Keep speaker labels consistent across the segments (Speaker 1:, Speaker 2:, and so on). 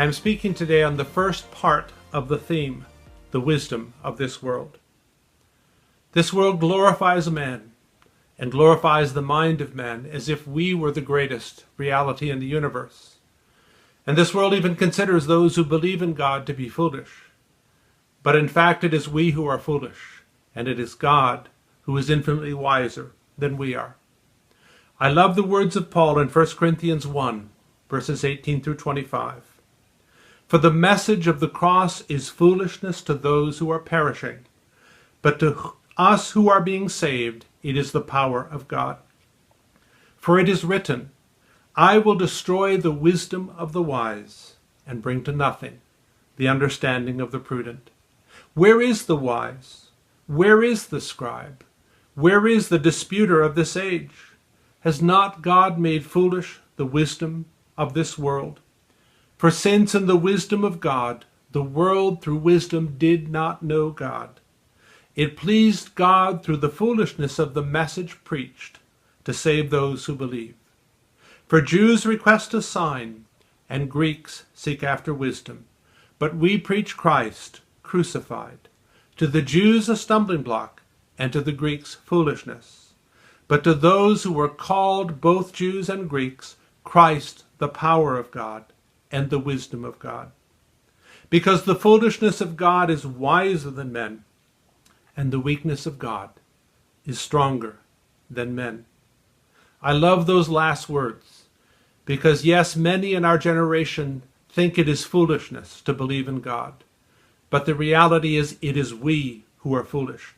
Speaker 1: I am speaking today on the first part of the theme, the wisdom of this world. This world glorifies man and glorifies the mind of man as if we were the greatest reality in the universe. And this world even considers those who believe in God to be foolish. But in fact, it is we who are foolish, and it is God who is infinitely wiser than we are. I love the words of Paul in 1 Corinthians 1, verses 18 through 25. For the message of the cross is foolishness to those who are perishing, but to us who are being saved, it is the power of God. For it is written, I will destroy the wisdom of the wise and bring to nothing the understanding of the prudent. Where is the wise? Where is the scribe? Where is the disputer of this age? Has not God made foolish the wisdom of this world? For since in the wisdom of God, the world through wisdom did not know God, it pleased God through the foolishness of the message preached to save those who believe. For Jews request a sign, and Greeks seek after wisdom. But we preach Christ crucified, to the Jews a stumbling block, and to the Greeks foolishness. But to those who are called, both Jews and Greeks, Christ the power of God and the wisdom of God. Because the foolishness of God is wiser than men, and the weakness of God is stronger than men. I love those last words, because yes, many in our generation think it is foolishness to believe in God. But the reality is it is we who are foolish.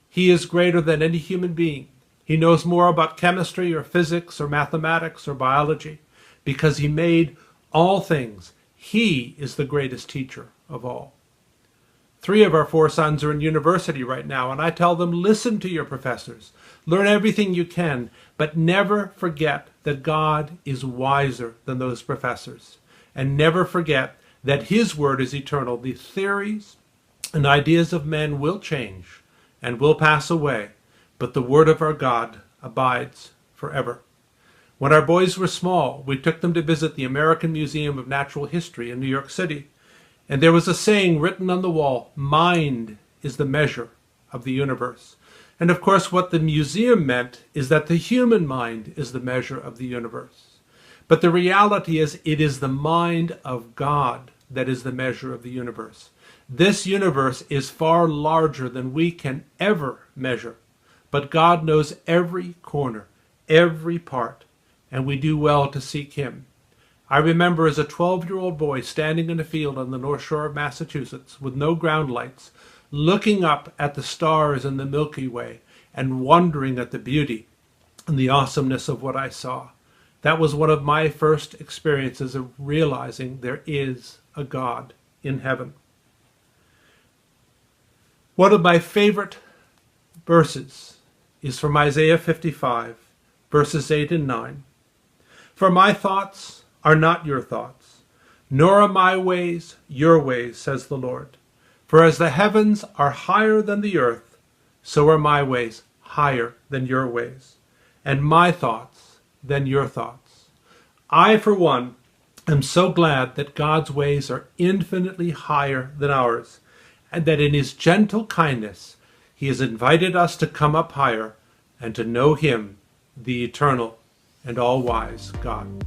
Speaker 1: He is greater than any human being. He knows more about chemistry or physics or mathematics or biology because he made all things. He is the greatest teacher of all. 3 of our 4 sons are in university right now, and I tell them, listen to your professors. Learn everything you can, but never forget that God is wiser than those professors. And never forget that his word is eternal. The theories and ideas of men will change and will pass away, but the word of our God abides forever. When our boys were small, we took them to visit the American Museum of Natural History in New York City. And there was a saying written on the wall, mind is the measure of the universe. And of course, what the museum meant is that the human mind is the measure of the universe. But the reality is it is the mind of God that is the measure of the universe. This universe is far larger than we can ever measure. But God knows every corner, every part, and we do well to seek him. I remember as a 12-year-old boy standing in a field on the North Shore of Massachusetts with no ground lights, looking up at the stars in the Milky Way and wondering at the beauty and the awesomeness of what I saw. That was one of my first experiences of realizing there is a God in heaven. One of my favorite verses is from Isaiah 55, verses 8 and 9. For my thoughts are not your thoughts, nor are my ways your ways, says the Lord. For as the heavens are higher than the earth, so are my ways higher than your ways, and my thoughts than your thoughts. I, for one, am so glad that God's ways are infinitely higher than ours, and that in his gentle kindness he has invited us to come up higher and to know him, the eternal and all-wise God.